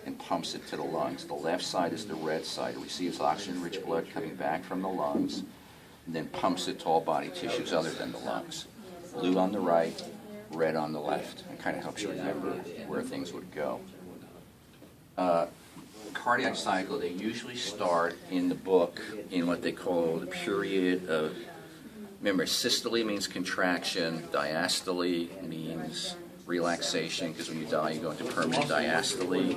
and pumps it to the lungs. The left side is the red side. It receives oxygen-rich blood coming back from the lungs, and then pumps it to all body tissues other than the lungs. Blue on the right, red on the left. It kind of helps you remember where things would go. Cardiac cycle, they usually start in the book in what they call the period of, remember, systole means contraction, diastole means relaxation, because when you die you go into permanent diastole.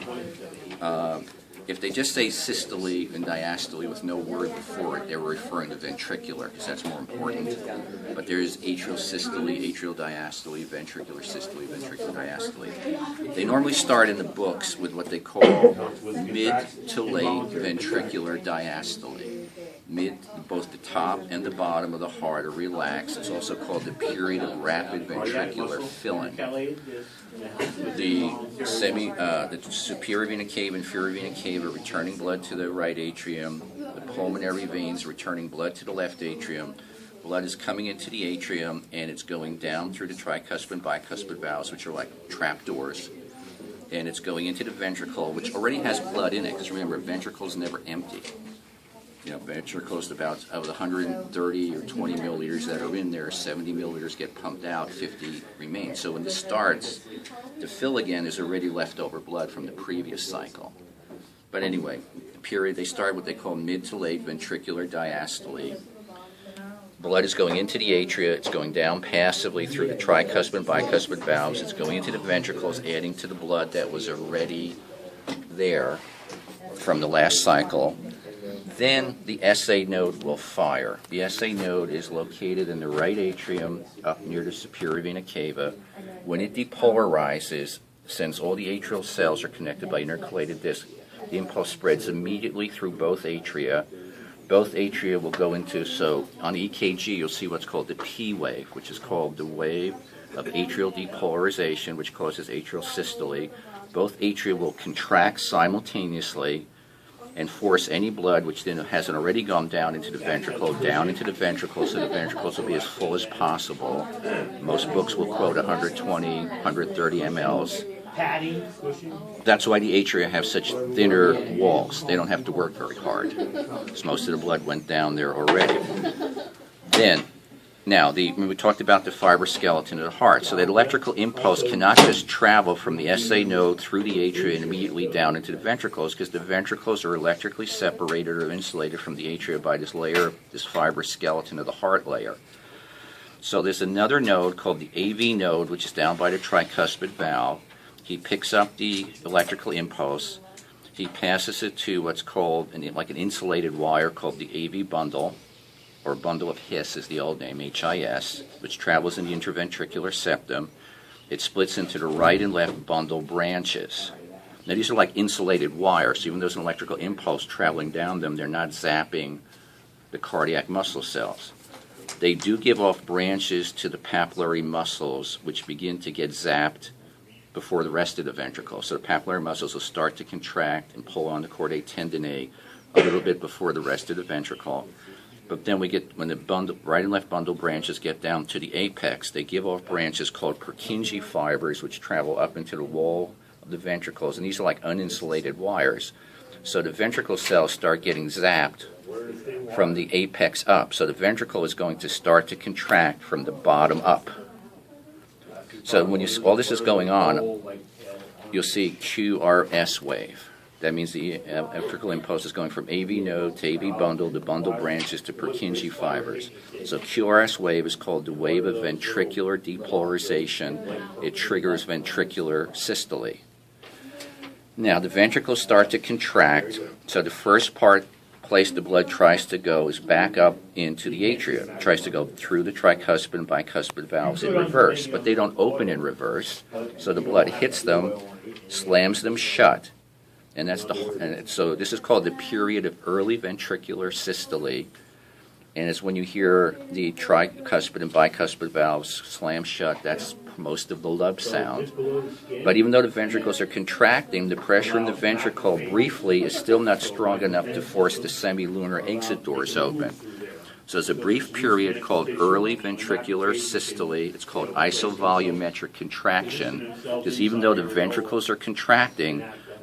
If they just say systole and diastole with no word before it, they were referring to ventricular, because that's more important. But there's atrial systole, atrial diastole, ventricular systole, ventricular diastole. They normally start in the books with what they call mid to late ventricular diastole. Mid, both the top and the bottom of the heart are relaxed. It's also called the period of rapid ventricular filling. The superior vena cava and inferior vena cava are returning blood to the right atrium. The pulmonary veins returning blood to the left atrium. Blood is coming into the atrium and it's going down through the tricuspid and bicuspid valves, which are like trapdoors. And it's going into the ventricle, which already has blood in it, because remember, ventricle is never empty. You know, ventricles, about of the 130 or 20 milliliters that are in there, 70 milliliters get pumped out, 50 remain. So when this starts to fill again, there's already leftover blood from the previous cycle. But anyway, the period, they start what they call mid to late ventricular diastole. Blood is going into the atria, it's going down passively through the tricuspid and bicuspid valves, it's going into the ventricles, adding to the blood that was already there from the last cycle. Then the SA node will fire. The SA node is located in the right atrium up near the superior vena cava. When it depolarizes, since all the atrial cells are connected by intercalated disc, the impulse spreads immediately through both atria. Both atria will go into, so on EKG you'll see what's called the P wave, which is called the wave of atrial depolarization, which causes atrial systole. Both atria will contract simultaneously and force any blood which then hasn't already gone down into the ventricle, so the ventricles will be as full as possible. Most books will quote 120, 130 mLs. That's why the atria have such thinner walls. They don't have to work very hard, because most of the blood went down there already. Now, we talked about the fiber skeleton of the heart. So that electrical impulse cannot just travel from the SA node through the atria and immediately down into the ventricles, because the ventricles are electrically separated or insulated from the atria by this layer, this fiber skeleton of the heart layer. So there's another node called the AV node, which is down by the tricuspid valve. He picks up the electrical impulse. He passes it to what's called like an insulated wire called the AV bundle, or bundle of His is the old name, HIS, which travels in the interventricular septum. It splits into the right and left bundle branches. Now these are like insulated wires, so even though there's an electrical impulse traveling down them, they're not zapping the cardiac muscle cells. They do give off branches to the papillary muscles, which begin to get zapped before the rest of the ventricle. So the papillary muscles will start to contract and pull on the chordae tendineae a little bit before the rest of the ventricle. But then we get, when the bundle, right and left bundle branches get down to the apex, they give off branches called Purkinje fibers, which travel up into the wall of the ventricles, and these are like uninsulated wires. So the ventricle cells start getting zapped from the apex up. So the ventricle is going to start to contract from the bottom up. So when all this is going on, you'll see QRS wave. That means the electrical impulse is going from AV node to AV bundle, the bundle branches to Purkinje fibers. So QRS wave is called the wave of ventricular depolarization. It triggers ventricular systole. Now the ventricles start to contract, so the first place the blood tries to go is back up into the atria. It tries to go through the tricuspid and bicuspid valves in reverse, but they don't open in reverse, so the blood hits them, slams them shut. And so this is called the period of early ventricular systole, and it's when you hear the tricuspid and bicuspid valves slam shut. That's most of the lub sound. But even though the ventricles are contracting, the pressure in the ventricle briefly is still not strong enough to force the semilunar exit doors open. So there's a brief period called early ventricular systole. It's called isovolumetric contraction, because even though the ventricles are contracting,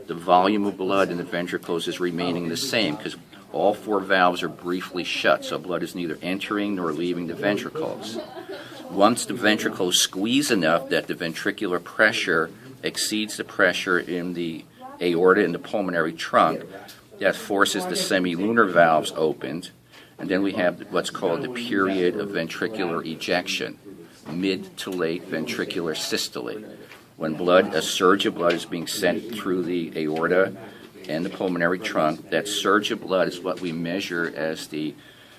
the volume of blood in the ventricles is remaining the same because all 4 valves are briefly shut, so blood is neither entering nor leaving the ventricles. Once the ventricles squeeze enough that the ventricular pressure exceeds the pressure in the aorta and the pulmonary trunk, that forces the semilunar valves opened, and then we have what's called the period of ventricular ejection, mid to late ventricular systole. When a surge of blood is being sent through the aorta and the pulmonary trunk, that surge of blood is what we measure as the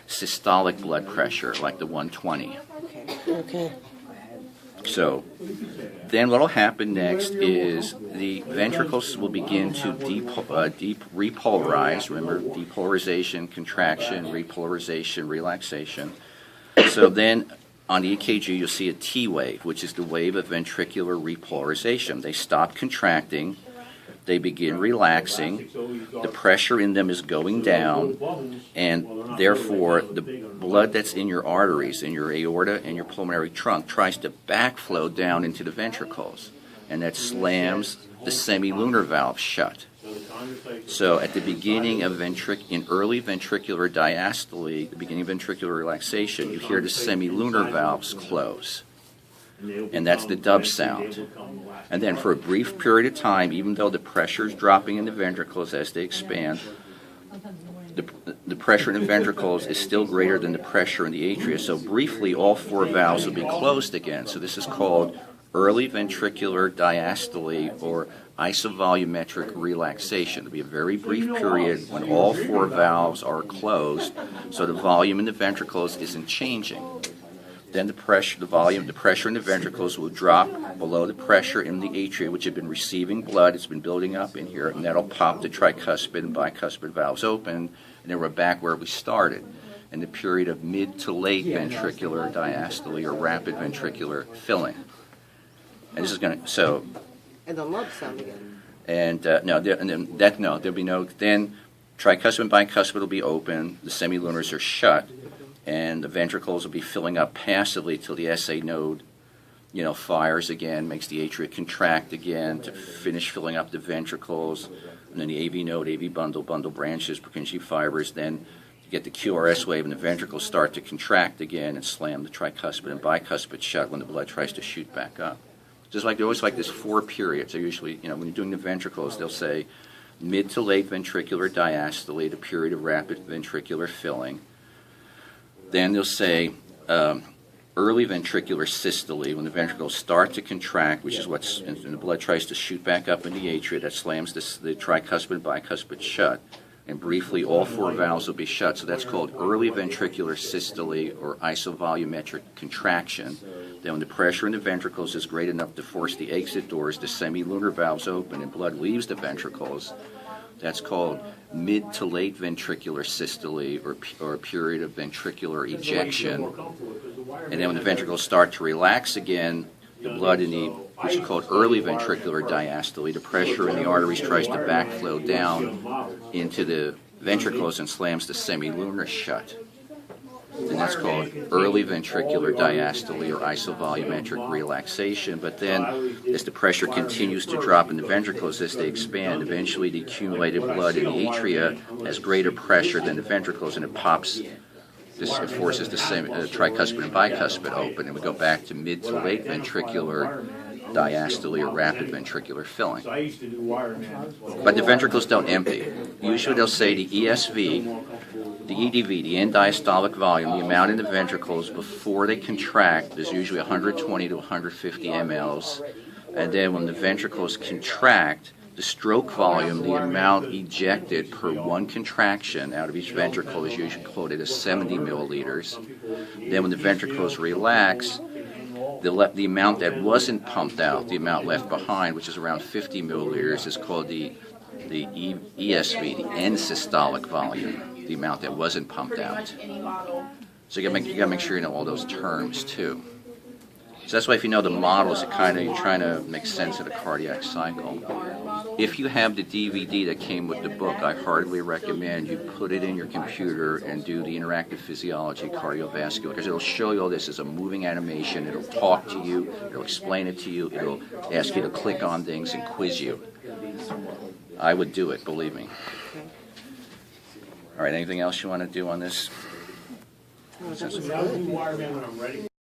systolic blood pressure, like the 120. Okay. So then what will happen next is the ventricles will begin to repolarize. Remember, depolarization, contraction, repolarization, relaxation. So then on the EKG, you'll see a T wave, which is the wave of ventricular repolarization. They stop contracting. They begin relaxing. The pressure in them is going down, and therefore the blood that's in your arteries, in your aorta and your pulmonary trunk, tries to backflow down into the ventricles, and that slams the semilunar valve shut. So at the beginning of in early ventricular diastole, the beginning of ventricular relaxation, you hear the semilunar valves close. And that's the dub sound. And then for a brief period of time, even though the pressure is dropping in the ventricles as they expand, the pressure in the ventricles is still greater than the pressure in the atria. So briefly, all 4 valves will be closed again. So this is called early ventricular diastole or isovolumetric relaxation. It'll be a very brief period when all 4 valves are closed, so the volume in the ventricles isn't changing. Then the pressure in the ventricles will drop below the pressure in the atria, which have been receiving blood. It's been building up in here, and that'll pop the tricuspid and bicuspid valves open, and then we're back where we started in the period of mid to late ventricular diastole or rapid ventricular filling. And this is going to And the lump sound again. And there'll be no. Then tricuspid and bicuspid will be open. The semilunars are shut. And the ventricles will be filling up passively till the SA node, fires again, makes the atria contract again to finish filling up the ventricles. And then the AV node, AV bundle branches, Purkinje fibers. Then you get the QRS wave, and the ventricles start to contract again and slam the tricuspid and bicuspid shut when the blood tries to shoot back up. Just like they're always like this 4 periods. They're usually, when you're doing the ventricles, they'll say mid to late ventricular diastole, the period of rapid ventricular filling. Then they'll say early ventricular systole, when the ventricles start to contract, which is and the blood tries to shoot back up in the atria, that slams the tricuspid and bicuspid shut. And briefly, all 4 valves will be shut. So that's called early ventricular systole or isovolumetric contraction. Then when the pressure in the ventricles is great enough to force the exit doors, the semilunar valves open and blood leaves the ventricles. That's called mid to late ventricular systole or a period of ventricular ejection. And then when the ventricles start to relax again, the blood which is called early ventricular diastole, the pressure in the arteries tries to backflow down into the ventricles and slams the semilunar shut. And that's called early ventricular diastole or isovolumetric relaxation. But then, as the pressure continues to drop in the ventricles as they expand, eventually the accumulated blood in the atria has greater pressure than the ventricles, and it forces the tricuspid and bicuspid open, and we go back to mid to late ventricular diastole or rapid ventricular filling. But the ventricles don't empty. Usually they'll say the ESV, the EDV, the end diastolic volume, the amount in the ventricles before they contract is usually 120 to 150 mLs. And then when the ventricles contract, the stroke volume, the amount ejected per 1 contraction out of each ventricle is usually quoted as 70 milliliters. Then when the ventricles relax, the amount that wasn't pumped out, the amount left behind, which is around 50 milliliters, is called the ESV, the end systolic volume, the amount that wasn't pumped out. So you gotta make sure you know all those terms too. So that's why if you know the models, you're trying to make sense of the cardiac cycle. If you have the DVD that came with the book, I heartily recommend you put it in your computer and do the interactive physiology cardiovascular, because it'll show you all this as a moving animation. It'll talk to you, it'll explain it to you, it'll ask you to click on things and quiz you. I would do it, believe me. Okay. All right, anything else you want to do on this? Oh, that was I'll good. rewire them when I'm ready.